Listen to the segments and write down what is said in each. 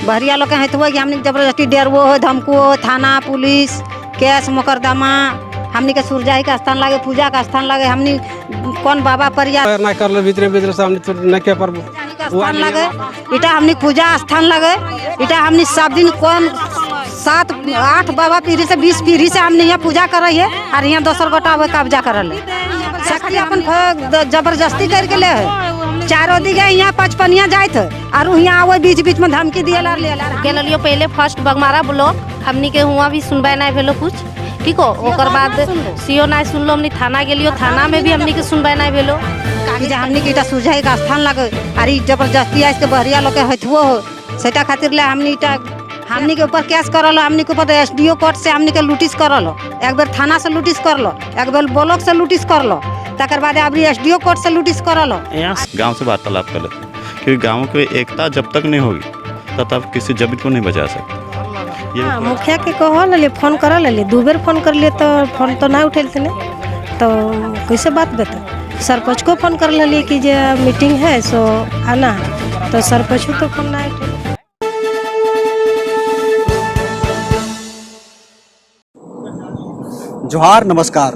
बहरिया लोग हैं तो हमने जबरदस्ती डरवो हो, धमको हो, थाना पुलिस केस मुकदमा। हमनी के सूरजाई का स्थान लगे, पूजा का स्थान लगे, हमनी कौन बाबा परिया ना कर लो भीतर भीतर से हमने तो न के पर स्थान लगे, इटा हमनी पूजा स्थान लगे, इटा हमनी सब दिन कौन 7-8 बाबा पीढ़ी से 20 पीढ़ी से हमने यहाँ पूजा कर रही है और यहाँ दोसर गोटा हुए कब्जा कर ले शक्ति अपन जबरदस्ती करके ले है। चारों दिगे यहाँ पचपनिया जाए थे और यहाँ आवे बीच बीच में धमकी दिए लियो पहले फर्स्ट बगमारा ब्लॉक हमनी के हुआ भी सुनवाई नहीं भेलो कुछ, ठीक हो। ओकर बाद सीओ नहीं सुनलो, हमनी थाना गेलियो, थाना में भी हमनी के सुनवाई नहीं भेलो। हमनी के सूझाई का स्थान लगे अरे जबरदस्ती आज के बहरिया लोग हथुओ हो सेटा खातिर ले हमनी के ऊपर केस करल, हमनी के ऊपर एसडीओ कोर्ट से हमनी के नोटिस करल, एक बार थाना से नोटिस करल, एक बार ब्लॉक से नोटिस करल, तकर बाद अभी एसडीओ कोर्ट से नोटिस करल। यहाँ गांव से वार्तालाप कर लेते हैं क्योंकि गाँव की एकता जब तक नहीं होगी तब तक किसी जमीन को नहीं बचा सकते। हाँ, मुखिया के कहल फोन कर ले 2 बेर फोन कर लिए तो फोन तो नहीं उठेल थे तो कैसे बात बता। सरपंच को फोन कर ले कि जे मीटिंग है सो आना है, तो सरपंच तो फोन नहीं उठे। जोहार, नमस्कार।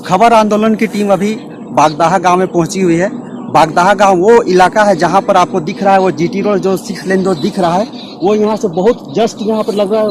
खबर आंदोलन की टीम अभी बागदाहा गांव में पहुंची हुई है। बागदाहा गांव वो इलाका है जहां पर आपको दिख रहा है वो जीटी रोड जो 6 लेन रोड दिख रहा है, वो यहाँ से बहुत जस्ट यहाँ पर लग रहा है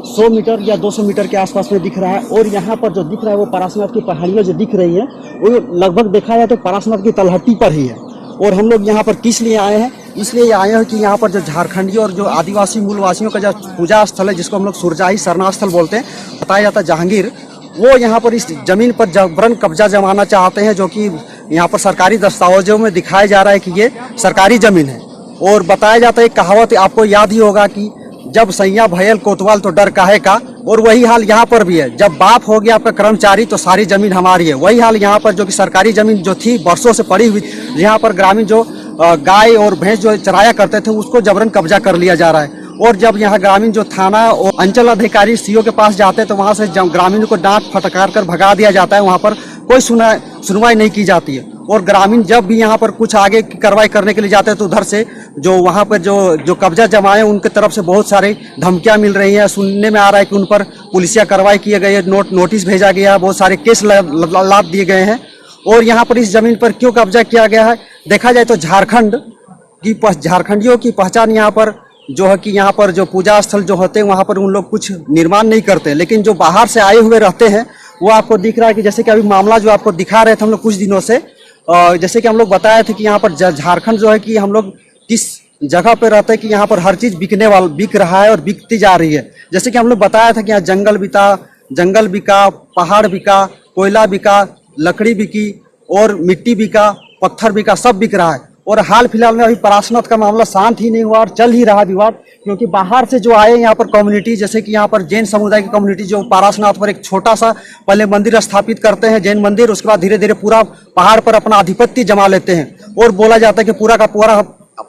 100 मीटर या 200 मीटर के आसपास में दिख रहा है। और यहाँ पर जो दिख रहा है वो पारसनाथ की पहाड़ियाँ जो दिख रही है वो लगभग देखा जाए तो पारसनाथ की तलहटी पर ही है। और हम लोग यहाँ पर किस लिए आए हैं? इसलिए आए हैं कि यहाँ पर जो झारखंडी और जो आदिवासी मूलवासियों का जो पूजा स्थल है जिसको हम लोग सूरजाई सरना स्थल बोलते हैं, बताया जाता है जहांगीर, वो यहाँ पर इस जमीन पर जबरन कब्जा जमाना चाहते हैं, जो कि यहाँ पर सरकारी दस्तावेजों में दिखाया जा रहा है कि ये सरकारी जमीन है। और बताया जाता है, एक कहावत आपको याद ही होगा कि जब सैया भयल कोतवाल तो डर काहे का, और वही हाल यहाँ पर भी है। जब बाप हो गया आपका कर्मचारी तो सारी जमीन हमारी है। वही हाल यहाँ पर जो कि सरकारी जमीन जो थी वर्षों से पड़ी हुई, यहाँ पर ग्रामीण जो गाय और भैंस जो चराया करते थे उसको जबरन कब्जा कर लिया जा रहा है। और जब यहाँ ग्रामीण जो थाना और अंचल अधिकारी सीओ के पास जाते हैं तो वहाँ से ग्रामीण को डांट फटकार कर भगा दिया जाता है, वहाँ पर कोई सुनवाई नहीं की जाती है। और ग्रामीण जब भी यहाँ पर कुछ आगे की कार्रवाई करने के लिए जाते हैं तो उधर से जो वहाँ पर जो कब्जा जमाए उनके तरफ से बहुत सारे धमकियाँ मिल रही हैं। सुनने में आ रहा है कि उन पर पुलिसिया कार्रवाई किए गई है, नोटिस भेजा गया है, बहुत सारे केस लाद दिए गए हैं। और यहाँ पर इस जमीन पर क्यों कब्जा किया गया है? देखा जाए तो झारखंडियों की पहचान यहाँ पर जो है कि यहाँ पर जो पूजा स्थल जो होते हैं वहाँ पर उन लोग कुछ निर्माण नहीं करते, लेकिन जो बाहर से आए हुए रहते हैं वो आपको दिख रहा है कि जैसे कि अभी मामला जो आपको दिखा रहे थे हम लोग कुछ दिनों से, जैसे कि हम लोग बताए थे कि यहाँ पर झारखंड जो है कि हम लोग किस जगह पे रहते हैं कि यहाँ पर हर चीज़ बिक रहा है और बिकती जा रही है। जैसे कि हम लोग बताया था कि यहाँ जंगल बिका, पहाड़ बिका, कोयला बिका, लकड़ी बिकी और मिट्टी बिका, पत्थर बिका, सब बिक रहा है। और हाल फिलहाल में अभी पारसनाथ का मामला शांत ही नहीं हुआ और चल ही रहा विवाद, क्योंकि बाहर से जो आए यहाँ पर कम्युनिटी, जैसे कि यहाँ पर जैन समुदाय की कम्युनिटी जो पारसनाथ पर एक छोटा सा पहले मंदिर स्थापित करते हैं, जैन मंदिर, उसके बाद धीरे धीरे पूरा पहाड़ पर अपना आधिपत्य जमा लेते हैं और बोला जाता है कि पूरा का पूरा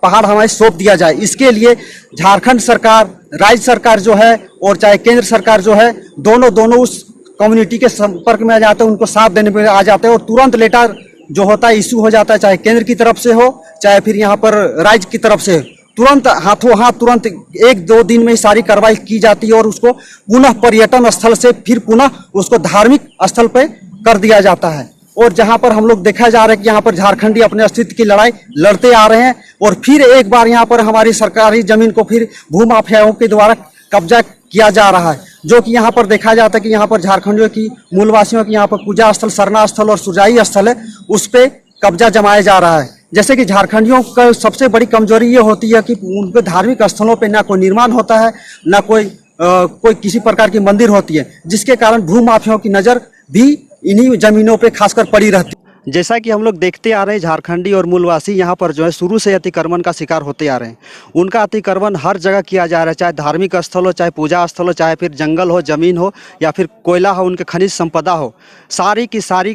पहाड़ हमें सौंप दिया जाए। इसके लिए झारखंड सरकार, राज्य सरकार जो है और चाहे केंद्र सरकार जो है, दोनों उस कम्युनिटी के संपर्क में आ जाते हैं, उनको साथ देने में आ जाते हैं और तुरंत लेटर जो होता है इशू हो जाता है, चाहे केंद्र की तरफ से हो चाहे फिर यहाँ पर राज्य की तरफ से, तुरंत हाथों हाथ तुरंत 1-2 दिन में सारी कार्रवाई की जाती है और उसको पुनः पर्यटन स्थल से फिर पुनः उसको धार्मिक स्थल पे कर दिया जाता है। और जहाँ पर हम लोग देखा जा रहा है कि यहाँ पर झारखंडी अपने अस्तित्व की लड़ाई लड़ते आ रहे हैं और फिर एक बार यहाँ पर हमारी सरकारी जमीन को फिर भूमाफियाओं के द्वारा कब्जा किया जा रहा है, जो कि यहाँ पर देखा जाता है कि यहाँ पर झारखंडियों की मूलवासियों की यहाँ पर पूजा स्थल, सरना स्थल और सुरजाई स्थल है, उस पर कब्जा जमाया जा रहा है। जैसे कि झारखंडियों का सबसे बड़ी कमजोरी ये होती है कि उनके धार्मिक स्थलों पे ना कोई निर्माण होता है, ना कोई किसी प्रकार की मंदिर होती है, जिसके कारण भूमाफियाओं की नज़र भी इन्हीं जमीनों पे खासकर पड़ी रहती है। जैसा कि हम लोग देखते आ रहे हैं, झारखंडी और मूलवासी यहाँ पर जो है शुरू से अतिक्रमण का शिकार होते आ रहे हैं। उनका अतिक्रमण हर जगह किया जा रहा है, चाहे धार्मिक स्थल हो, चाहे पूजा स्थल हो, चाहे फिर जंगल हो, ज़मीन हो या फिर कोयला हो, उनके खनिज संपदा हो, सारी की सारी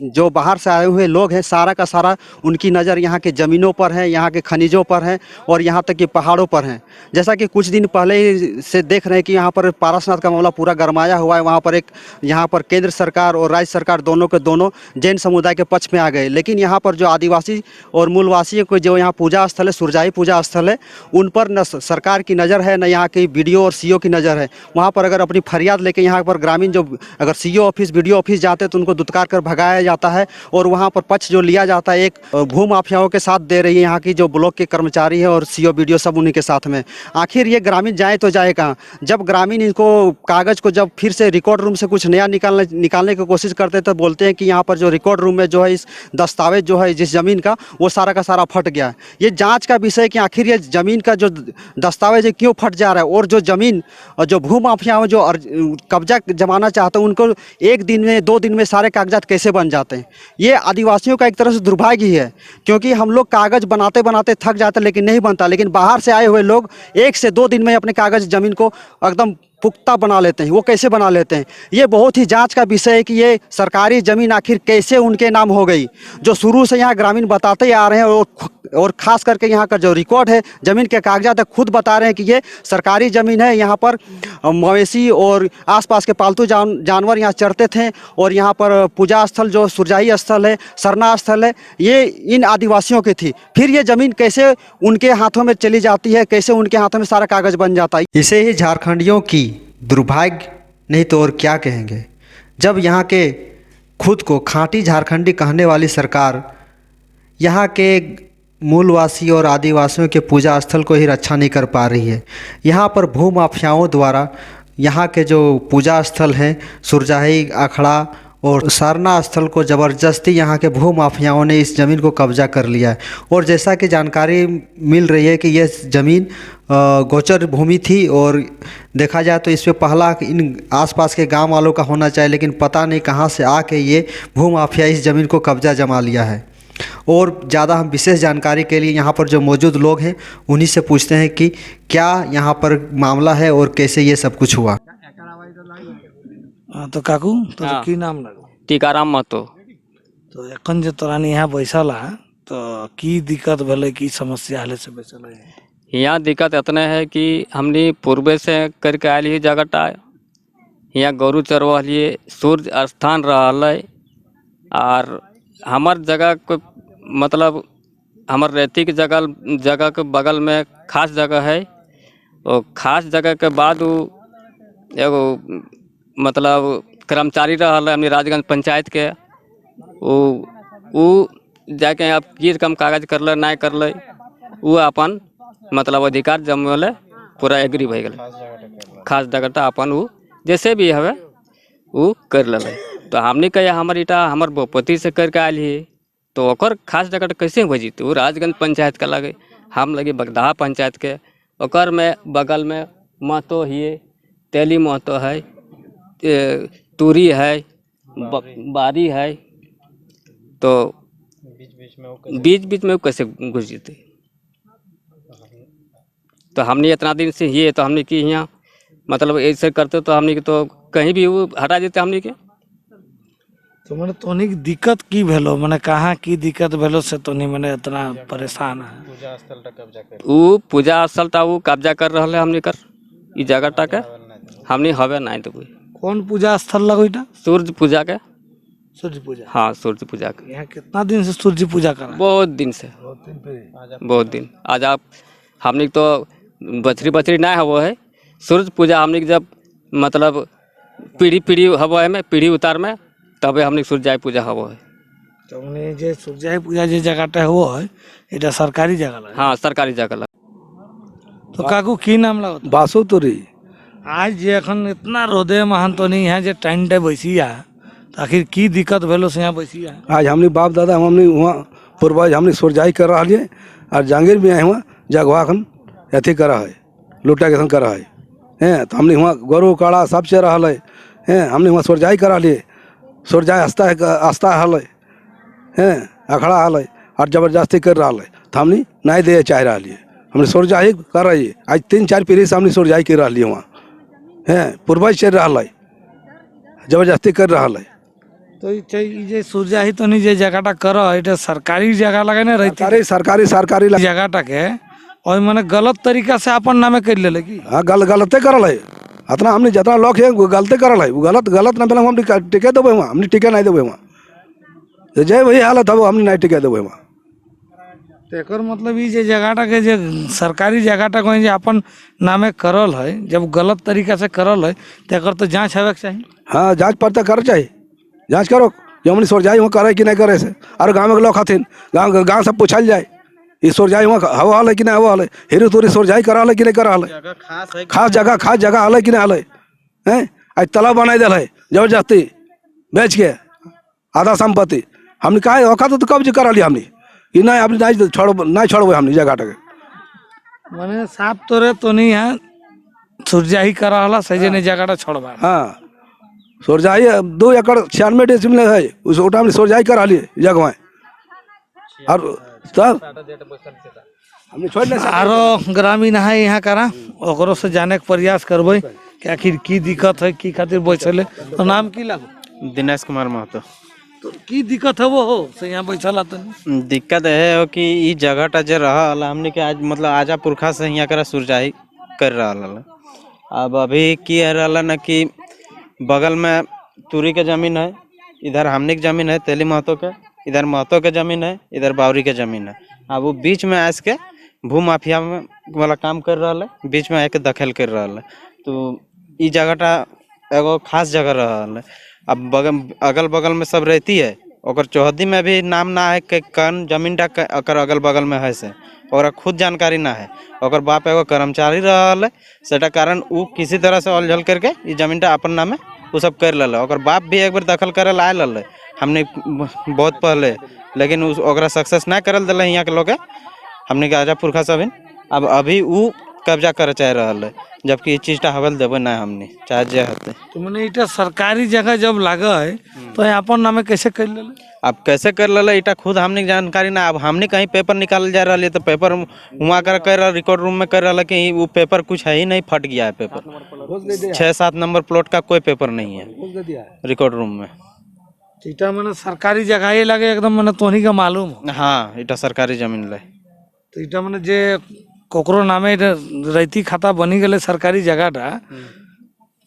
जो बाहर से आए हुए लोग हैं, सारा का सारा उनकी नज़र यहाँ के ज़मीनों पर है, यहाँ के खनिजों पर है और यहाँ तक कि पहाड़ों पर हैं। जैसा कि कुछ दिन पहले से देख रहे हैं कि यहाँ पर पारसनाथ का मामला पूरा गरमाया हुआ है। वहाँ पर यहाँ पर केंद्र सरकार और राज्य सरकार दोनों के दोनों जैन समुदाय के के पक्ष में आ गए। लेकिन यहाँ पर जो आदिवासी और मूलवासियों को जो यहाँ पूजा स्थल है, सुरजाई पूजा स्थल है, उन पर न सरकार की नज़र है, न यहाँ की BDO और CO की नज़र है। वहाँ पर अगर अपनी फरियाद लेके यहाँ पर ग्रामीण जो अगर CO ऑफिस BDO ऑफिस जाते हैं तो उनको दुत्कार कर भगाया जाता है और वहाँ पर पक्ष जो लिया जाता है एक भू माफियाओं के साथ दे रही है यहाँ की जो ब्लॉक के कर्मचारी है और CO BDO सब उन्हीं के साथ में। आखिर ये ग्रामीण जाए तो जाए कहाँ? जब ग्रामीण इनको कागज़ को जब फिर से रिकॉर्ड रूम से कुछ नया निकालने की कोशिश करते तो बोलते हैं कि यहाँ पर जो रिकॉर्ड रूम में जो है इस दस्तावेज जो है जिस ज़मीन का वो सारा का सारा फट गया है। ये जांच का विषय कि आखिर ये ज़मीन का जो दस्तावेज है क्यों फट जा रहा है और जो ज़मीन और जो भू माफिया जो कब्जा जमाना चाहते हैं उनको 1 दिन में 2 दिन में सारे कागजात कैसे बन जाते हैं। ये आदिवासियों का एक तरह से दुर्भाग्य ही है, क्योंकि हम लोग कागज़ बनाते बनाते थक जाते लेकिन नहीं बनता। लेकिन बाहर से आए हुए लोग 1 से 2 दिन में अपने कागज़ ज़मीन को एकदम पुख्ता बना लेते हैं। वो कैसे बना लेते हैं, ये बहुत ही जांच का विषय है कि ये सरकारी ज़मीन आखिर कैसे उनके नाम हो गई, जो शुरू से यहाँ ग्रामीण बताते आ रहे हैं। और ख़ास करके यहाँ का जो रिकॉर्ड है ज़मीन के कागजात है, खुद बता रहे हैं कि ये सरकारी ज़मीन है। यहाँ पर मवेशी और आसपास के पालतू जानवर यहाँ चरते थे और यहाँ पर पूजा स्थल जो सुरजाई स्थल है, सरना स्थल है, ये इन आदिवासियों की थी। फिर ये ज़मीन कैसे उनके हाथों में चली जाती है, कैसे उनके हाथों में सारा कागज़ बन जाता है। इसे ही झारखंडियों की दुर्भाग्य नहीं तो और क्या कहेंगे, जब यहाँ के खुद को खाँटी झारखंडी कहने वाली सरकार यहाँ के मूलवासी और आदिवासियों के पूजा स्थल को ही रक्षा नहीं कर पा रही है। यहाँ पर भू माफियाओं द्वारा यहाँ के जो पूजा स्थल हैं, सुरजाई अखड़ा और सरना स्थल को ज़बरदस्ती यहाँ के भू माफियाओं ने इस ज़मीन को कब्जा कर लिया है। और जैसा कि जानकारी मिल रही है कि यह ज़मीन गोचर भूमि थी और देखा जाए तो इस पे पहला इन आसपास के गांव वालों का होना चाहिए, लेकिन पता नहीं कहां से आके ये भू माफिया इस ज़मीन को कब्जा जमा लिया है। और ज़्यादा हम विशेष जानकारी के लिए यहाँ पर जो मौजूद लोग हैं उन्हीं से पूछते हैं कि क्या यहाँ पर मामला है और कैसे ये सब कुछ हुआ। तो काकू तो की नाम लगो? टीकाराम महतो। तो एखन जे तोरानी यहाँ बैसल है तो की दिक्कत भेले, की समस्या हले से बैसल है? यहाँ दिक्कत इतने है कि हमने पूर्वे से करके आयल ही जगटा, यहाँ गौरू चरवलिए, सूर्य स्थान रहा है और हमार जगह को मतलब हमार रेती की जगह के बगल में खास जगह है। और खास जगह के बाद वो एगो मतलब कर्मचारी रहा है अपनी राजगंज पंचायत के, वो जाके आप की कम कागज कर ले नहीं कर ले, वो अपन मतलब अधिकार जमले पूरा एग्री भई गए। खास जगह अपन वो जैसे भी हवे वो कर ले। तो हमने कहा हमार इटा हमार बोपती से करके आयल ही तो ओकर खास जगह कैसे हो जीते, वो राजगंज पंचायत का लगे, हम लगे बगदाहा पंचायत के। ओकर में बगल में महतो हिए, तेली महतो है, तूरी है, बारी है, तो बीच में वो कैसे घुस जीते। तो हमने इतना दिन से ये तो हमने की यहाँ मतलब ऐसे करते तो हमने तो कहीं भी वो हटा देते हमने के। तो मैंने तोनी की दिक्कत की भेलो, मैंने कहाँ की दिक्कत भेलो से तोनी मैंने इतना परेशान है? वो पूजा स्थल था वो कब्जा कर रहा है हमने कर इस जगह के हमने हवे नहीं तो कोई। कौन पूजा स्थल लगो इटा? सूर्य पूजा के। सूर्य पूजा? हाँ सूर्य पूजा के। यहाँ कितना दिन से सूर्य पूजा कर रहा है? बहुत दिन से, बहुत दिन। आज आप हमने तो बछरी नहीं हवा है, सूर्य पूजा हमने जब मतलब पीढ़ी हवा है में पीढ़ी उतार में तबे हमने सूर्य पूजा हवा है। तो हमने जे सूर्य पूजा जे जगह हो है इटा सरकारी जगह लगे? हाँ सरकारी जगह लगे। तो काकू की नाम लगो? बासु तुरी। आज जे अखन इतना रोदे महान तो नहीं है जे टाइम टे बैसिया, तो आखिर की दिक्कत भेलो से यहाँ बैसिया? आज हमने बाप दादा हमने वहाँ पूर्वज हमने सुरजाई कर रहा है और जांगीर भी आए हुआ जगवा अखन अथी करा है, लुटा के करा है। तो हमने वहाँ गरु काड़ा सब से रहा है, हमने वहाँ सुरजाई करा लिए, सुरजाई आस्था हल है, अखड़ा हल और जबरदस्ती कर रहा है। तो हमने नहीं दे चाह रहा है, हमने सुरजाई कर रही है। आज 3-4 पीढ़ी से हमने सुरजाई कर रही है वहाँ है, पूर्वज चल रहा है, जबरदस्ती कर रहा है। तो ये सुरजाई तो नहीं जे जगह कर इटा सरकारी जगह लगे ना रहती? सरकारी जगह के और मैंने गलत तरीका से अपन नामे कर ले की? हाँ गलते करल है, इतना हमने जितना लोग है वो गलते करल है, वो गलत ना पहले हम टिके देवे वहाँ, हमने टिके नहीं देवे वहाँ। तो जय वही हालत है वो हमने नहीं टिका देवे वहाँ। तो एकर मतलब ई जे जगहटा के जे सरकारी जगहटा कहीं जे अपन नामे करल है, जब गलत तरीका से करल है तो एकर तो जांच होवे के चाहिए। हाँ जांच पड़ता कर चाहिए, जांच करो जो हमने सोरजाई वहाँ करे कि नहीं करे से। और गाँव के लोग हथिन, गाँव सब पूछल जाए ये सोरजाई वहाँ हवा हल कि नहीं हवा हल, हेरू तोरी सोरजाई करा हल कि नहीं करा हल, खास जगह हल कि नहीं हल है। आज तालाब बनाई दिल है जबरदस्ती बेच के आधा संपत्ति, हमने कहा औकात तो कब्ज करा लिया हमने कि नहीं अपनी नहीं छोड़बे हमने जगह टके। माने साफ तोरे तो नहीं है सुरजाही करा हला सही ने जगहटा छोड़बा। हाँ सोरजाई 2 एकड़ 96 डेसिमल है, उस ओटा हमने सोरजाई करा लिए जगह और तब हमने छोड़ नहीं। आरो ग्रामीण है यहाँ करा ओकरो से जाने के प्रयास करबे कि आखिर की दिक्कत है की खातिर बैठल है। तो नाम की लागो? दिनेश कुमार महतो। तो की दिक्कत है वो हो से यहाँ बैठल तो दिक्कत है हो कि ई जगहटा जे रहल हमने के आज मतलब आजा पुरखा से यहाँ करा सुरजाई कर रहल। अब अभी की रहल न कि बगल में तुरी के जमीन है, इधर हमने की जमीन है तेली महतो के, इधर महतो के जमीन है, इधर बावरी के जमीन है। अब वो बीच में आस के भू माफिया में वाला काम कर रहा है, बीच में आके दखल कर रहा है। तो ई जगहटा एगो खास जगह रहल है। अब अगल बगल में सब रहती है, ओकर चौहदी में भी नाम ना है कि कौन जमीन टा अगर अगल बगल में है से और खुद जानकारी ना है। ओकर बाप एगो कर्मचारी रहल है, सेटा कारण वो किसी तरह से उलझल करके ई जमीन टा अपन नामे वो सब कर लल। ओकर बाप भी एक बार दखल करे आयल है हमने बहुत पहले, लेकिन उस ओकरा सक्सेस ना करल दिल यहाँ के लोग हमने के आजा पुरखा सब। अब अभी वो कब्जा करे चाह रहल है, जबकि ये चीज़ हवल देवे ना हमने चाहे जे होते। तो मैंने इटा सरकारी जगह जब लगा है तो अपन नामे कैसे कर ले? अब कैसे कर ले इटा खुद हमने जानकारी ना। अब हमने कहीं पेपर निकाल जा रहा है तो पेपर वहाँ कर रिकॉर्ड रूम में कर रहा है कि वो पेपर कुछ है ही नहीं, फट गया है पेपर। 6-7 नंबर प्लॉट का कोई पेपर नहीं है रिकॉर्ड रूम में। इटा मैंने सरकारी जगह ही लगे एकदम मैंने तोहनी का मालूम। हाँ इटा सरकारी जमीन ले। तो इटा मैंने जे कोकरो नामे रैती खाता बनी गए सरकारी जगह टा,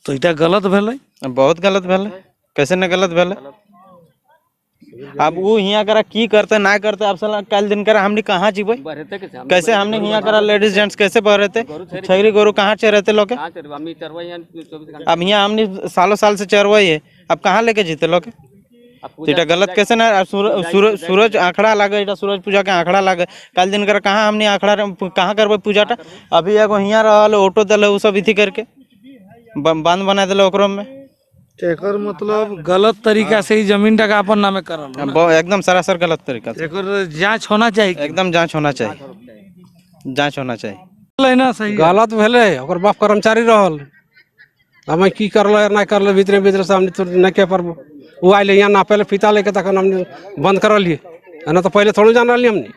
तो इटा गलत भेल? बहुत गलत भेल। कैसे न गलत भेल? अब वो यहाँ करा की करते ना करते, अब साला कल दिन करा हमने कहाँ जीवे कैसे, हमने यहाँ करा लेडीज जेंट्स कैसे बह रहते, छगरी गोरू कहाँ चरते लोग। अब यहाँ हमने सालों साल से चरवाई है, अब कहाँ लेके जीते लोग। इटा गलत कैसे ना। सूरज आंकड़ा लगे, इटा सूरज पूजा के आंकड़ा लगे, कल दिन कर कहाँ हमने आंकड़ा कहाँ करबे पूजा टा। अभी एगो हियाँ रहल ऑटो दिल वो सब इथी करके बांध बना दिल ओकरो में। एकर मतलब गलत तरीका से ही जमीन टा अपन नामे करल, एकदम सरासर गलत तरीका से। एकर जांच होना चाहिए, एकदम जांच होना चाहिए, जांच होना चाहिए। ना सही गलत भेले, ओकर बाप कर्मचारी रहल, हमें की करल ना करल भीतर भीतर से हमने तो नहीं कह पारबो। वो आए यहाँ ना पहले फीता लेके तक हमने बंद कर लिए, ना तो पहले थोड़ा जान रही हमने।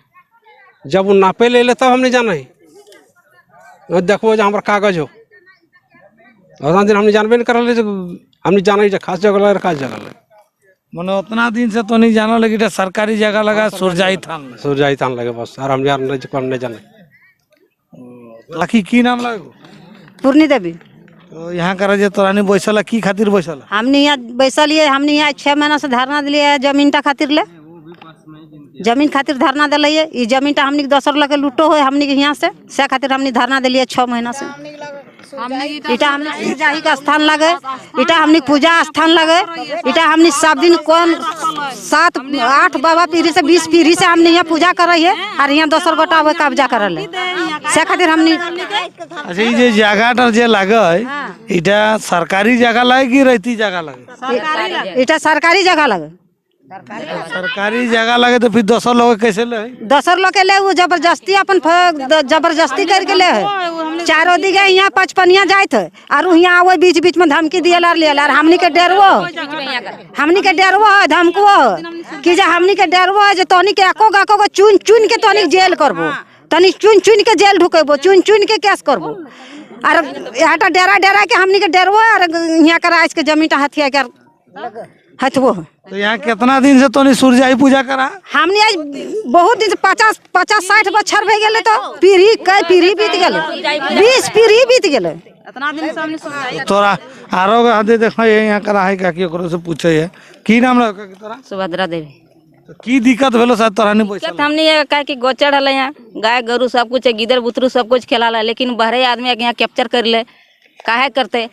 जब वो नापे ले ले तब हमने जाना है। देखो जो हमारा कागज हो उतना दिन हमने जानबे नहीं कर ले, हमने जाना ही खास जगह लगे, खास जगह लगे। मैंने उतना दिन से तो नहीं जाना, लेकिन सरकारी जगह लगा सुरजाई थान लगे बस। और हम जान नहीं जाने। लाखी की नाम लगे? पूर्णी देवी। तो यहाँ कर जे तोरानी बैसल की खातिर बैसल? हमने यहाँ बैसल है, हमने यहाँ 6 महीना से धरना दिलिए है जमीन टा खातिर ले, जमीन खातिर धरना दिल है। ये जमीन टा हमने दोसर लगे लूटो है हमने यहाँ से खातिर हमने धरना दिलिए 6 महीना से। इटा हमने सुरजाही का स्थान लगे, इटा हमने पूजा स्थान लगे, इटा हमने सब दिन कौन 7-8 बाबा पीढ़ी से 20 पीढ़ी से हमने यहाँ पूजा कर रही है और यहाँ दोसर गोटा हुए कब्जा करल है से खातिर हमने। अच्छा ये जगह जे लगे इटा सरकारी जगह लगे कि रहती जगह लगे? इटा सरकारी जगह लगे। सरकारी जगह लगे तो फिर दोसर लोग कैसे ले? दोसर लोग के ले वो जबरदस्ती अपन जबरदस्ती करके ले है। चारों दिगे यहाँ 55 जात है और यहाँ आवे बीच बीच में धमकी दिए और हमनी के डरवो है धमको है कि जे हमनी के डरवो है जो तोनी के एको को चुन चुन के तोनी जेल करबो, तनी चुन चुन के जेल ढुकेबो, चुन चुन के केस करबो। और यहाँ डेरा के हमनी के डरवो और यहाँ कर आज के जमीन हथिया कर हथवो। तो यहाँ कितना दिन से तो नहीं सुरजाई पूजा करा? हमने आज बहुत दिन से 50-60 बच्चर भे गेले, तो पीढ़ी कई पीढ़ी बीत गेले, 20 पीढ़ी बीत गेले। इतना दिन से हमने सुरजाई तोरा आरो आदे देखो यहाँ करा है का कि ओकरो से पूछे है की नाम लगा तोरा? सुभद्रा देवी। तो की दिक्कत भेलो साथ तोरानी पैसा हमने ये कहा कि गोचर है यहाँ गाय गरु सब कुछ है, गिदर बुतरू सब कुछ खेला लेकिन बहरे आदमी यहाँ कैप्चर कर ले काहे करते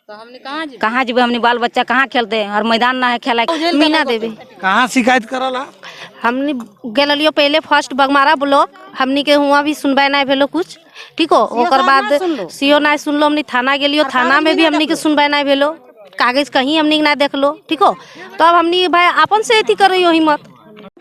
तो हमने कहाँ जीवे हमने बाल बच्चा कहाँ खेलते हैं और मैदान ना है खेला। मीना देवी कहाँ शिकायत करला हमने गेलियो पहले फर्स्ट बगमारा ब्लॉक हमनी के हुआ भी सुनवाई नहीं भेलो कुछ ठीक हो। ओकर बाद सीओ नहीं सुनलो हमने थाना गेलियो थाना में भी हमनी के सुनवाई नहीं भेलो कागज कहीं हमनी के ना देखलो ठीक हो। तो अब हमनी भाई अपन से अथी करियो हिम्मत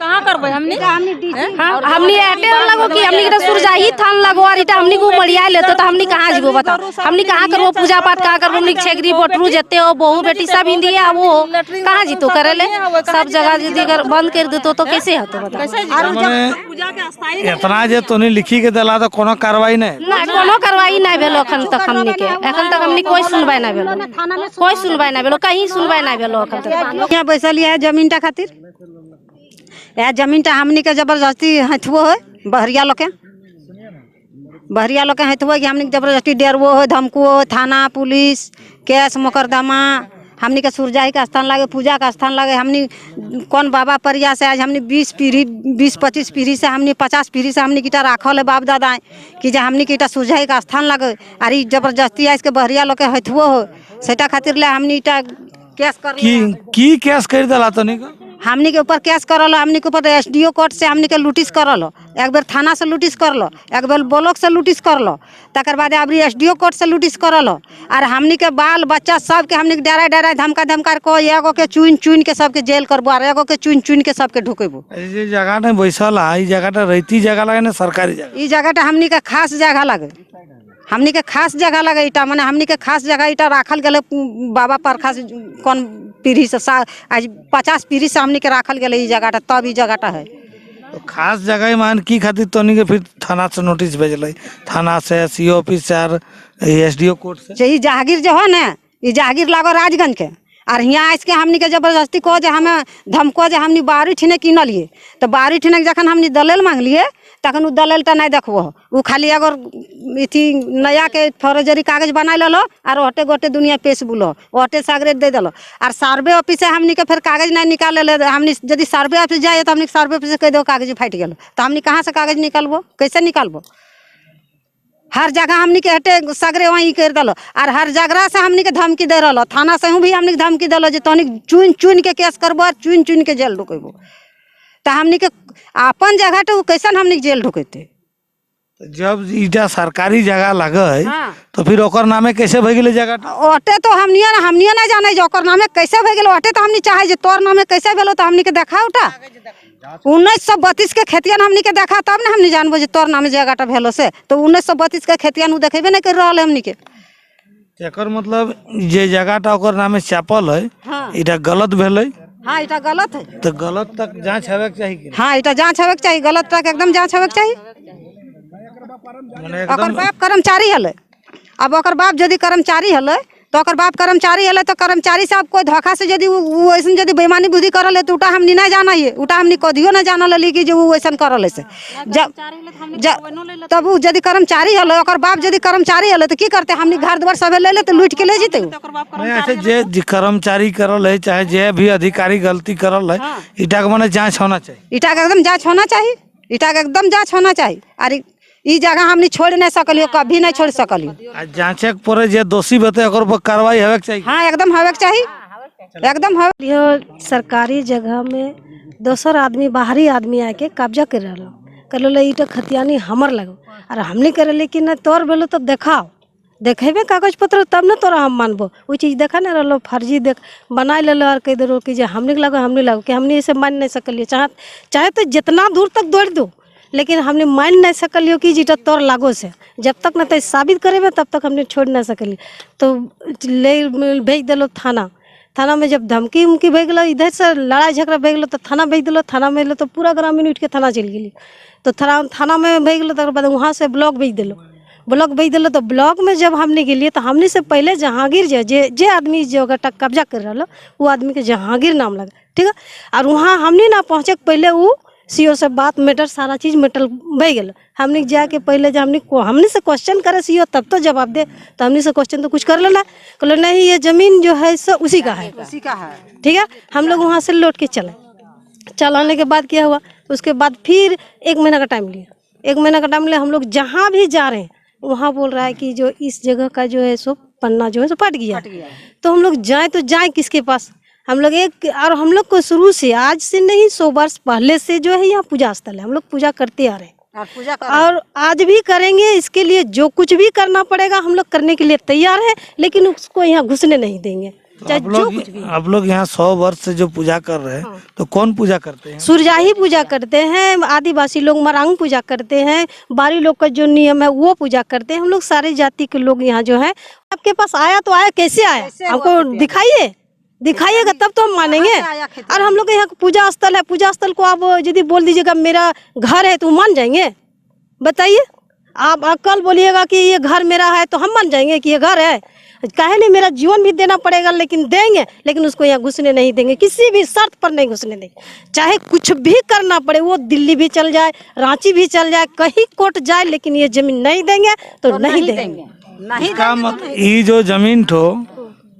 कहाँ करबे हमनी हमनी एयरटेल लगो कि हमनी के सुरजाई थान लगो और इटा हमनी को मरिया लेतो तो हमनी कहाँ जीवो बताओ हमनी कहाँ करबो पूजा पाठ कहाँ करबो हमनी छेगरी बटरू जते हो बहू बेटी सब हिंदी है वो कहाँ जीतो करेले सब जगह यदि अगर बंद कर देतो तो कैसे होतो बताओ। इतना जे तोनी लिखी के देला तो कोनो कार्रवाई नहीं ना कोनो कार्रवाई नहीं भेलो अखन तक हमनी कोई सुनवाई नहीं भेलो कोई सुनवाई नहीं भेलो कहीं सुनवाई नहीं भेलो अखन तक। यहाँ बैसल है जमीन टा खातिर यह जमीन टा हमनी के जबरदस्ती हथुओ है बहरिया लोग के हथुओ कि हमनी के जबरदस्ती डेरवो हो धमको हो थाना पुलिस केस मुकदमा हमनी के सुरजाई का स्थान लगे पूजा का स्थान लगे हमनी कौन बाबा परिया से आज हमनी 20-25 पीढ़ी से हमनी 50 पीढ़ी से हमनी कीटा राखल है बाप दादा कि जे हमनी कीटा सुरजाई का स्थान लगे अरे जबरदस्ती आज के बहरिया लोग के हथुओ हो सेटा खातिर ले हमनी इटा केस कर की केस कर देला तोनी को हमनी के ऊपर केस करल हमनी के ऊपर एसडीओ कोर्ट से हमनी के नोटिस करल एक बेर थाना से नोटिस करल एक बेर ब्लॉक से नोटिस करल तकर बाद अभी एसडीओ कोर्ट से नोटिस करल और हमनी के बाल बच्चा सब के हमनी के डरा धमका को एगो के चुन के सबके जेल करबो और एगो के चुन के सबके ढुकेबो। ये जगह ने बैसल है जगह रहती जगह लगे ना सरकारी जगह ई जगह हमनी के खास जगह लगे हमनी के खास जगह लगे इटा माने हमनी के खास जगह इटा राखल गले बाबा परखा से कौन पीढ़ी से आज 50 पीढ़ी से हमनी के राखल गले ई जगह तब ई जगह है तो खास जगह मान की खातिर तोनी के फिर थाना से नोटिस भेजल थाना से सीओ ऑफिस से और एसडीओ कोर्ट से ई जहागीर जो है ना ई जहागीर लागो राजगंज के और यहाँ आज के हमनी के जबरदस्ती को जे हमें धमको जे हमनी 12 ठिने किनलिए तो 12 ठिने जखन हमनी दलेल मांगलिए तखन उ दलेल तो नहीं देखबो उ खाली अगर इथी नया के फौजदारी कागज बना लो और ओटे गोटे दुनिया पेश बुलो ओटे सागरे दे दलो और सर्वे ऑफिस से हमनी के फिर कागज नहीं निकाल ले हमनी यदि सर्वे ऑफिस जाए तो हमनी सर्वे ऑफिस से कह दो कागज फाट गेलो तो हमनी कहाँ से कागज निकालबो कैसे निकालबो। हर जगह हमनी के हटे सगरे वहीं कर दलो और हर जगह से हमनी के धमकी दे रहा थाना से भी हमनी के धमकी दलो जे तोनी चुन के केस करबो और चुन के जेल ढुकेबो तो हमनी के अपन जगह तो कैसन हमनी के जेल ढुकेते जब इटा सरकारी जगह लगे तो फिर ओकर नामे कैसे भे गेले जगह ओटे तो हमनिया नहीं जाने जे ओकर नामे कैसे भे गेलो ओटे तो हमनी चाहे जे तोर नामे कैसे भेलो तो हमनी के देखा उठा 1932 के खेतियन हमनी के देखा तब ना हमनी जानबो जे तोर नामे जगह भेलो से तो 1932 के खेतियन उ देखेबे नहीं कर रहल हमनी के एकर मतलब जे जगह ओकर नामे छापल है इटा गलत भेलै। हाँ इटा गलत है तो गलत तक जांच हेबे के चाहिए। हाँ इटा जांच हेबे के चाहिए गलत तक एकदम जांच हेबे के चाहिए। ओकर बाप कर्मचारी हले अब ओकर बाप यदि कर्मचारी हले तो ओकर बाप कर्मचारी हले तो कर्मचारी से कोई धोखा से यदि वैसन यदि बेईमानी बुद्धि करल है तो उटा हमनी नहीं जाना है उटा हमनी कदियो नहीं जानल ली कि जो वैसन करल से तब उ यदि कर्मचारी हले ओकर बाप यदि कर्मचारी हले तो की करते हमनी घर द्वार सब ले ले तो लूट के ले जीते ऐसे जे कर्मचारी करल है चाहे जे भी अधिकारी गलती करल है इटा के माने जांच होना चाहिए इटा के एकदम जांच होना चाहिए इटा के एकदम जांच होना चाहिए अरे ई जगह हमनी छोड़ नहीं सकलियो कभी नहीं छोड़ सकलियो जांचे पर जे दोषी बते ओकर पर कार्रवाई हेबे के चाहिए। हाँ एकदम हेबे के चाहिए एकदम ये सरकारी जगह में दोसर आदमी बाहरी आदमी आके कब्जा कर रहा कर ईटा खतियानी हमर लगो और हमने करे कि न तोर बेलो तो देखाओ देखेबे कागज पत्र तब न तोरा हम मानबो वो चीज़ देखा नहीं रहो फर्जी देख बना ले लो और कह दो कि जे हमने लगो कि हमने इसे मान नहीं सकलिए चाहे तो जितना दूर तक दौड़ दो लेकिन हमने मान नहीं सकलियो कि जीटा तोर लागो से जब तक न तो साबित करेबे तब तक हमने छोड़ नहीं सकलिए तो ले भेज दिलो थाना में जब धमकी उमकी भेज गलो इधर से लड़ाई झगड़ा भेज गलो तो थाना भेज दिलो थाना में तो पूरा ग्रामीण उठ के थाना चल गई तो थाना में भेज गलो तक बाद वहाँ से ब्लॉक भेज दिलो तो ब्लॉक में जब हमने गेलिए तो हमने से पहले जहांगीर जे आदमी जो टक कब्जा कर रहा वो आदमी के जहांगीर नाम लगा ठीक है और वहाँ हमने ना पहुँचे पहले वो सीओ से बात मैटर सारा चीज मैटर भे गल हमने जाके पहले जब हमने से क्वेश्चन करे सीओ तब तो जवाब दे तो हमने से क्वेश्चन तो कुछ कर लेला कहलो नहीं ये जमीन जो है सो उसी का है ठीक है हम लोग वहाँ से लौट के चले चलाने के बाद क्या हुआ, उसके बाद फिर 1 महीना का टाइम लिया। 1 महीना का टाइम लिया, हम लोग जहाँ भी जा रहे हैं वहाँ बोल रहा है कि जो इस जगह का जो है सो पन्ना जो है सो फट गया। तो हम लोग जाएँ तो जाएँ किसके पास? हम लोग और हम लोग को शुरू से, आज से नहीं 100 वर्ष पहले से जो है यहाँ पूजा स्थल है, हम लोग पूजा करते आ रहे हैं और आज भी करेंगे। इसके लिए जो कुछ भी करना पड़ेगा हम लोग करने के लिए तैयार है, लेकिन उसको यहाँ घुसने नहीं देंगे, चाहे जो कुछ भी। आप लोग यहाँ 100 वर्ष से जो पूजा कर रहे हैं, तो कौन पूजा करते हैं? सूरजाही पूजा करते हैं, आदिवासी लोग मरांग पूजा करते हैं, बारी लोग का जो नियम है वो पूजा करते हैं। हम लोग सारे जाति के लोग यहाँ जो है। आपके पास आया तो आया, कैसे आया हमको दिखाइएगा तब तो हम मानेंगे। और हम लोग यहाँ पूजा स्थल है, पूजा स्थल को आप यदि बोल दीजिएगा मेरा घर है तो मान जाएंगे? बताइए, आप कल बोलिएगा कि ये घर मेरा है तो हम मान जाएंगे कि ये घर है? काहे नहीं, मेरा जीवन भी देना पड़ेगा, लेकिन देंगे, लेकिन उसको यहाँ घुसने नहीं देंगे, किसी भी शर्त पर नहीं घुसने देंगे। चाहे कुछ भी करना पड़े, वो दिल्ली भी चल जाए, रांची भी चल जाए, कहीं कोर्ट जाए, लेकिन ये जमीन नहीं देंगे तो नहीं देंगे। ये जो जमीन ठो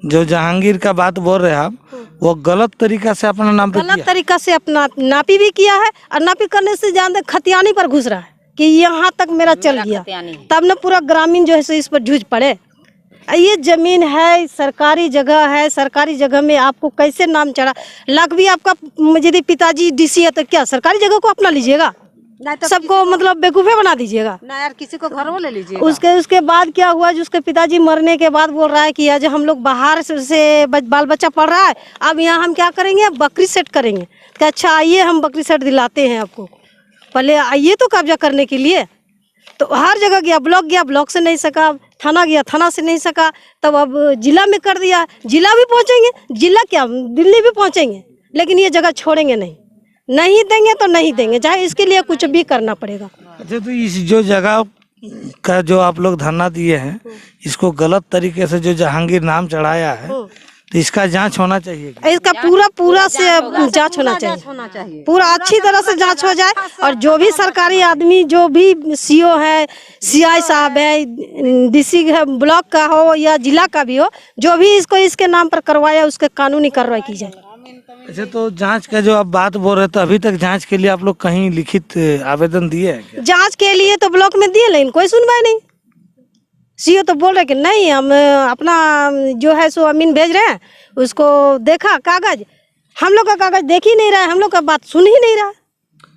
जो जहांगीर का बात बोल रहे हैं आप, वो गलत तरीका से अपना नाम पे गलत तरीका से अपना नापी भी किया है, और नापी करने से ज्यादा खतियानी पर घुस रहा है कि यहाँ तक मेरा चल गया, तब न पूरा ग्रामीण जो है इस पर जूझ पड़े। ये जमीन है, सरकारी जगह है, सरकारी जगह में आपको कैसे नाम चढ़ा? लाख भी आपका यदि पिताजी डीसी है तो क्या सरकारी जगह को अपना लीजिएगा? तो सबको मतलब बेवकूफे बना दीजिएगा ना यार, किसी को घर में ले लीजिएगा। उसके बाद क्या हुआ, जिसके पिताजी मरने के बाद बोल रहा है कि आज हम लोग बाहर से बाल बच्चा पढ़ रहा है, अब यहाँ हम क्या करेंगे, बकरी सेट करेंगे। तो अच्छा आइए हम बकरी सेट दिलाते हैं आपको, पहले आइए तो कब्जा करने के लिए। तो हर जगह गया, ब्लॉक से नहीं सका, थाना गया, थाना से नहीं सका, तब अब जिला में कर दिया, जिला भी पहुँचेंगे, जिला क्या दिल्ली भी पहुँचेंगे, लेकिन ये जगह छोड़ेंगे नहीं देंगे तो नहीं देंगे, चाहे इसके लिए कुछ भी करना पड़ेगा। अच्छा, तो इस जो जगह का जो आप लोग धरना दिए हैं, इसको गलत तरीके से जो जहांगीर नाम चढ़ाया है, तो इसका जांच होना चाहिए। इसका पूरा से जांच होना चाहिए, पूरा अच्छी तरह से जांच हो जाए। और जो भी सरकारी आदमी, जो भी सीओ है, सीआई साहब है, डीसी ब्लॉक का हो या जिला का भी हो, जो भी इसके नाम पर करवाया उसके कानूनी कार्रवाई की जाए। अच्छा, तो जांच का जो आप बात बोल रहे थे, अभी तक जांच के लिए आप लोग कहीं लिखित आवेदन दिए हैं क्या? जांच के लिए तो ब्लॉक में दिए, लेकिन कोई सुनवाई नहीं। सीओ तो बोल रहे कि नहीं, हम अपना जो है सो अमीन भेज रहे हैं, उसको देखा कागज, हम लोग का कागज देख ही नहीं रहा है, हम लोग का बात सुन ही नहीं रहा।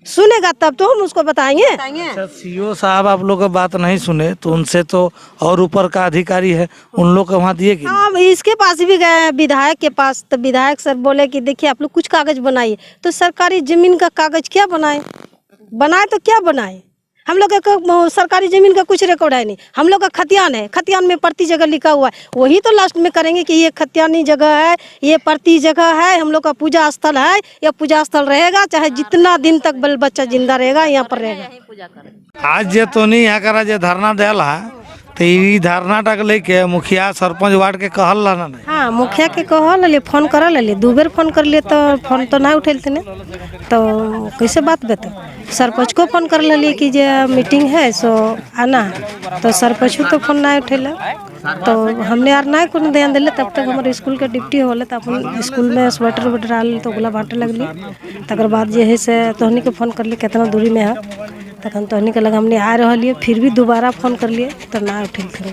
सुनेगा तब तो हम उसको बताएंगे। अच्छा, सीओ साहब आप लोग का बात नहीं सुने तो उनसे तो और ऊपर का अधिकारी है, उन लोग का वहाँ दिए कि? हाँ, इसके पास भी गए विधायक के पास, तो विधायक सर बोले कि देखिए आप लोग कुछ कागज बनाइए। तो सरकारी जमीन का कागज क्या बनाए तो क्या बनाए? हम लोग का सरकारी जमीन का कुछ रिकॉर्ड है नहीं, हम लोग का खतियान है, खतियान में प्रति जगह लिखा हुआ है, वही तो लास्ट में करेंगे कि ये खतियानी जगह है, ये प्रति जगह है, हम लोग का पूजा स्थल है, या पूजा स्थल रहेगा, चाहे जितना दिन तक बल बच्चा जिंदा रहेगा यहाँ पर रहेगा। आज जे तो नहीं यहाँ करा जे धरना देला, तो ये धरना टक लेके मुखिया सरपंच वार्ड के कहल रहना नहीं? हाँ, मुखिया के कहल फोन कर ले, 2 बेर फोन कर लिए तो फोन तो नहीं उठेलते ने, तो कैसे बात बता। सरपंच को फोन कर ले कि जे मीटिंग है सो आना है, तो सरपंच तो फोन नहीं उठेला, तो हमने यार नहीं को ध्यान दिले। तब तक हमारे स्कूल के ड्यूटी होले, तो अपन स्कूल में स्वेटर वेटर आल तो ओला बांटे लगली। तकर बाद जे है से तोहनी के फोन कर लिए कितना दूरी में है, तखन तोहनी के लगा हमने आ रही, फिर भी दोबारा फोन कर लिए तो ना उठेल थे।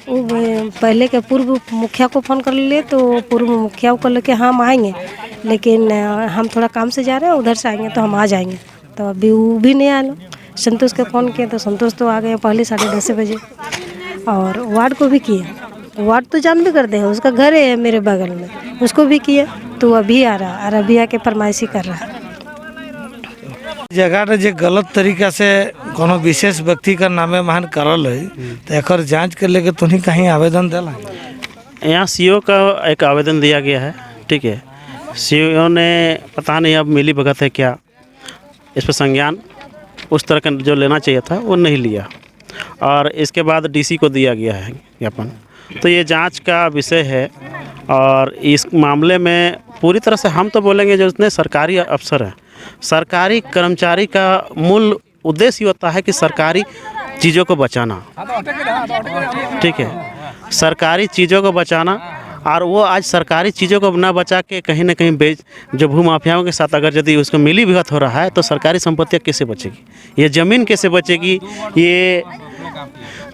वो पहले के पूर्व मुखिया को फ़ोन कर लिए, तो पूर्व मुखिया को लेके हम आएंगे, लेकिन हम थोड़ा काम से जा रहे हैं, उधर से आएंगे तो हम आ जाएंगे। तो अभी वो भी नहीं आए। संतोष के फ़ोन किए तो संतोष तो आ गए पहले 10:30 बजे, और वार्ड को भी किए। वार्ड तो जान भी करते हैं, उसका घर है मेरे बगल में, उसको भी किए, तो अभी आ रहा, और अभी आके फरमाइशी कर रहा है। जगह जे गलत तरीका से कोनो विशेष व्यक्ति का नामे महान करल है, तो एकर जांच के लेके तुनी कहीं आवेदन दिला? यहाँ सीओ का एक आवेदन दिया गया है, ठीक है। सीओ ने पता नहीं अब मिली भगत है क्या, इस पर संज्ञान उस तरह का जो लेना चाहिए था वो नहीं लिया, और इसके बाद डीसी को दिया गया है ज्ञापन। तो ये जांच का विषय है, और इस मामले में पूरी तरह से हम तो बोलेंगे जो उसने सरकारी अफसर है, सरकारी कर्मचारी का मूल उद्देश्य ये होता है कि सरकारी चीज़ों को बचाना, ठीक है, सरकारी चीज़ों को बचाना। और वो आज सरकारी चीज़ों को ना बचा के कहीं ना कहीं बेच, जो भूमाफियाओं के साथ अगर यदि उसको मिली भगत हो रहा है तो सरकारी संपत्तियाँ कैसे बचेगी, ये ज़मीन कैसे बचेगी, ये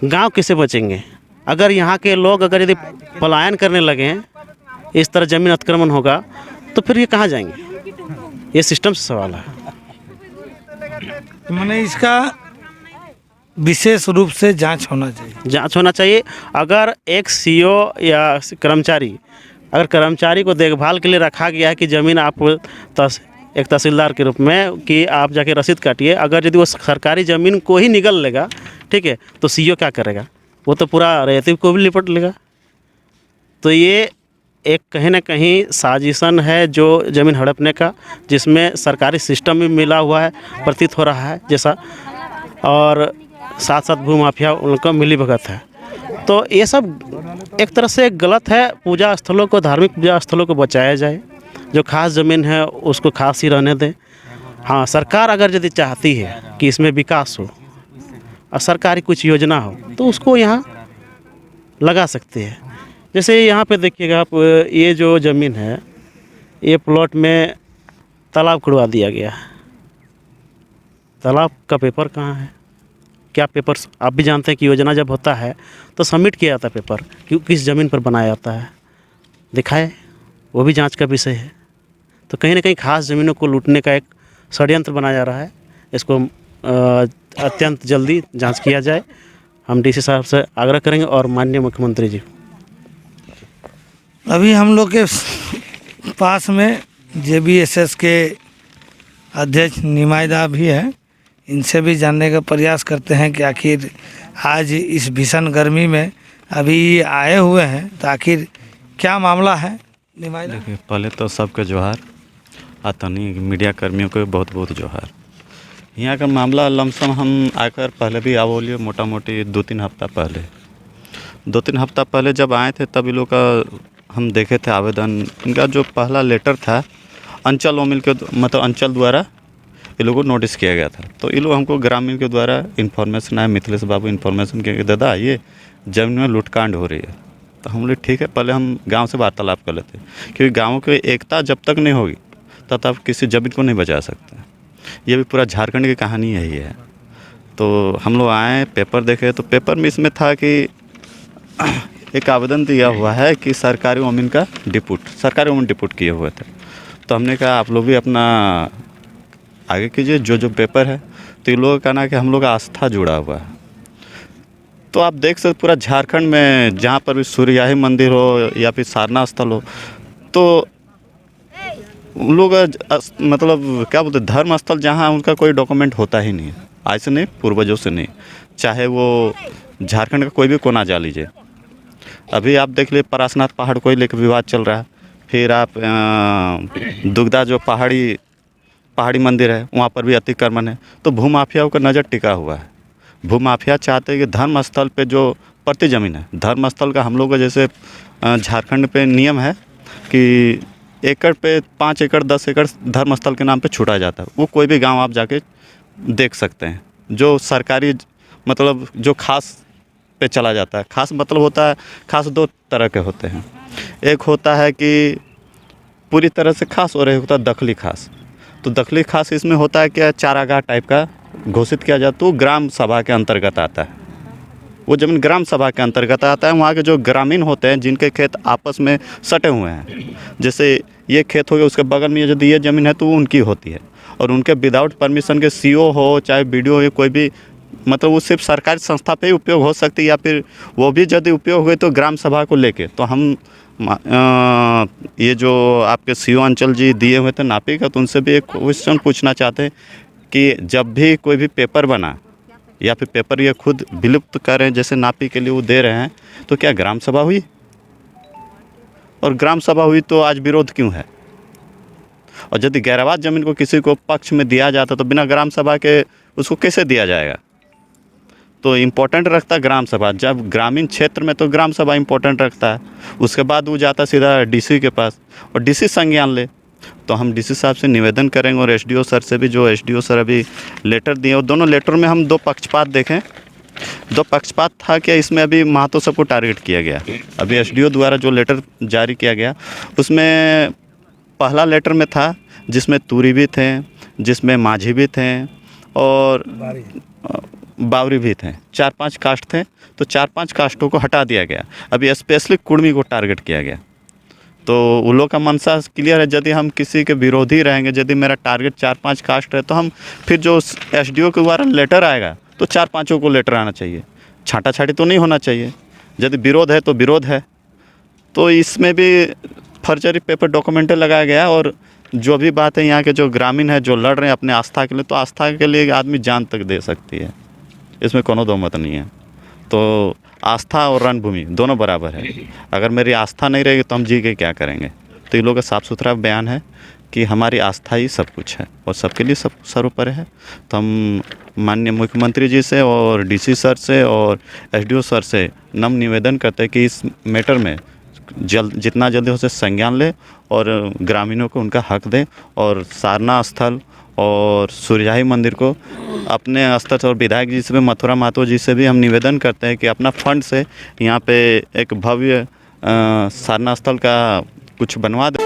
गांव कैसे बचेंगे। अगर यहाँ के लोग अगर यदि पलायन करने लगे, इस तरह ज़मीन अतिक्रमण होगा तो फिर ये कहाँ जाएंगे, ये सिस्टम से सवाल है। मैंने इसका विशेष रूप से जांच होना चाहिए। अगर एक सीओ या कर्मचारी, अगर कर्मचारी को देखभाल के लिए रखा गया है कि ज़मीन आप एक तहसीलदार के रूप में कि आप जाके रसीद काटिए, अगर यदि वो सरकारी ज़मीन को ही निगल लेगा, ठीक है, तो सीओ क्या करेगा, वो तो पूरा रैयती को भी लिपट लेगा। तो ये एक कहीं ना कहीं साजिशन है जो ज़मीन हड़पने का, जिसमें सरकारी सिस्टम भी मिला हुआ है, प्रतीत हो रहा है जैसा, और साथ साथ भूमाफिया उनका मिली भगत है। तो ये सब एक तरह से गलत है। पूजा स्थलों को, धार्मिक पूजा स्थलों को बचाया जाए, जो खास ज़मीन है उसको खास ही रहने दें। हाँ, सरकार अगर यदि चाहती है कि इसमें विकास हो और सरकारी कुछ योजना हो तो उसको यहाँ लगा सकते हैं। जैसे यहाँ पे देखिएगा आप, ये जो ज़मीन है, ये प्लॉट में तालाब खुदवा दिया गया है। तालाब का पेपर कहाँ है, क्या पेपर, आप भी जानते हैं कि योजना जब होता है तो सबमिट किया जाता है पेपर, कि किस ज़मीन पर बनाया जाता है, दिखाए, वो भी जांच का विषय है। तो कहीं ना कहीं खास ज़मीनों को लूटने का एक षड्यंत्र बनाया जा रहा है। इसको अत्यंत जल्दी जांच किया जाए। हम डीसी साहब से आग्रह करेंगे और माननीय मुख्यमंत्री जी। अभी हम लोग के पास में JBSS के अध्यक्ष निमाईदा भी हैं, इनसे भी जानने का प्रयास करते हैं कि आखिर आज इस भीषण गर्मी में अभी आए हुए हैं तो आखिर क्या मामला है। निमाईदा, देखिए, पहले तो सबके जोहार, आतनी मीडिया कर्मियों को बहुत बहुत जोहार। यहाँ का मामला लमसम हम आकर पहले भी बोलिए मोटा मोटी 2-3 हफ्ता पहले जब आए थे तब इन लोग का हम देखे थे आवेदन। इनका जो पहला लेटर था अंचल ओमिल के, मतलब अंचल द्वारा ये लोगों को नोटिस किया गया था। तो ये लोग हमको ग्रामीण के द्वारा इन्फॉर्मेशन आया, मिथिलेश बाबू इन्फॉर्मेशन के दादा ये जमीन में लूटकांड हो रही है। तो हम बोले ठीक है, पहले हम गांव से वार्तालाप कर लेते, क्योंकि गाँव की एकता जब तक नहीं होगी तब तक किसी जमीन को नहीं बचा सकते। ये भी पूरा झारखंड की कहानी यही है। तो हम लोग आए, पेपर देखे, तो पेपर में इसमें था कि एक आवेदन दिया हुआ है कि सरकारी ज़मीन का सरकारी ज़मीन डिपुट किए हुए थे। तो हमने कहा आप लोग भी अपना आगे कीजिए जो पेपर है। तो ये लोगों का कहना है कि हम लोग का आस्था जुड़ा हुआ है। तो आप देख सकते पूरा झारखंड में जहाँ पर भी सूर्याही मंदिर हो या फिर सारनाथ स्थल हो, तो उन लोग मतलब क्या बोलते, धर्म स्थल जहाँ उनका कोई डॉक्यूमेंट होता ही नहीं है, आज से नहीं, पूर्वजों से नहीं, चाहे वो झारखंड का कोई भी कोना जा लीजिए। अभी आप देख लीजिए परासनाथ पहाड़ को ही लेकर विवाद चल रहा है। फिर आप दुगदा जो पहाड़ी मंदिर है वहाँ पर भी अतिक्रमण है। तो भूमाफियाओं का नज़र टिका हुआ है। भूमाफिया चाहते हैं कि धर्म स्थल पे जो प्रति ज़मीन है, धर्म स्थल का हम लोग का जैसे झारखंड पे नियम है कि एकड़ पे 5 एकड़ 10 एकड़ धर्म स्थल के नाम पे छूटा जाता है। वो कोई भी गांव आप जाके देख सकते हैं। जो सरकारी मतलब जो खास पे चला जाता है, खास मतलब होता है, खास 2 तरह के होते हैं। एक होता है कि पूरी तरह से खास और एक होता है दखली खास। तो दखली खास इसमें होता है क्या, चारागाह टाइप का घोषित किया जाता है, तो ग्राम सभा के अंतर्गत आता है। वो ज़मीन ग्राम सभा के अंतर्गत आता है। वहाँ के जो ग्रामीण होते हैं जिनके खेत आपस में सटे हुए हैं, जैसे ये खेत हो गया, उसके बगल में यदि ये ज़मीन है तो वो उनकी होती है, और उनके विदाउट परमिशन के CO हो चाहे BDO हो, कोई भी मतलब वो सिर्फ सरकारी संस्था पे ही उपयोग हो सकती है, या फिर वो भी यदि उपयोग हुए तो ग्राम सभा को लेके। तो हम ये जो आपके CO अंचल जी दिए हुए थे नापी का, तो उनसे भी एक क्वेश्चन पूछना चाहते हैं कि जब भी कोई भी पेपर बना या फिर पेपर ये खुद विलुप्त करें, जैसे नापी के लिए वो दे रहे हैं, तो क्या ग्राम सभा हुई? और ग्राम सभा हुई तो आज विरोध क्यों है? और यदि गैरवाद ज़मीन को किसी को पक्ष में दिया जाता तो बिना ग्राम सभा के उसको कैसे दिया जाएगा? तो इम्पोर्टेंट रखता है ग्राम सभा। जब ग्रामीण क्षेत्र में तो ग्राम सभा इम्पोर्टेंट रखता है, उसके बाद वो जाता सीधा DC के पास और DC संज्ञान ले। तो हम DC साहब से निवेदन करेंगे और SDO सर से भी, जो SDO सर अभी लेटर दिए, और दोनों लेटर में हम 2 पक्षपात देखें दो पक्षपात था कि इसमें अभी महतो सबको टारगेट किया गया। अभी एसडीओ द्वारा जो लेटर जारी किया गया उसमें पहला लेटर में था जिसमें तूरी भी थे, जिसमें माझी भी थे और बावरी भी थे। 4-5 कास्ट थे, तो 4-5 कास्टों को हटा दिया गया। अभी स्पेशली कुर्मी को टारगेट किया गया। तो उन लोग का मनसा क्लियर है, यदि हम किसी के विरोधी रहेंगे, यदि मेरा टारगेट 4-5 कास्ट है तो हम फिर जो एसडीओ के द्वारा लेटर आएगा तो 4-5 को लेटर आना चाहिए, छाटा छाटी तो नहीं होना चाहिए। यदि विरोध है तो विरोध है। तो इसमें भी फर्जरी पेपर डॉक्यूमेंट लगाया गया। और जो भी बात है, यहाँ के जो ग्रामीण है जो लड़ रहे हैं अपने आस्था के लिए, तो आस्था के लिए आदमी जान तक दे सकती है, इसमें कोनो दो मत नहीं है। तो आस्था और रणभूमि दोनों बराबर है। अगर मेरी आस्था नहीं रहेगी तो हम जी के क्या करेंगे। तो ये लोग का साफ सुथरा बयान है कि हमारी आस्था ही सब कुछ है और सबके लिए सब सर्वोपरि है। तो हम माननीय मुख्यमंत्री जी से और डीसी सर से और एसडीओ सर से नम्र निवेदन करते हैं कि इस मैटर में जितना जल्दी हो सके संज्ञान ले और ग्रामीणों को उनका हक दें और सारना स्थल और सूर्याही मंदिर को अपने स्तर से, और विधायक जी से भी, मथुरा महतो जी से भी हम निवेदन करते हैं कि अपना फंड से यहाँ पे एक भव्य सारना स्थल का कुछ बनवा दें।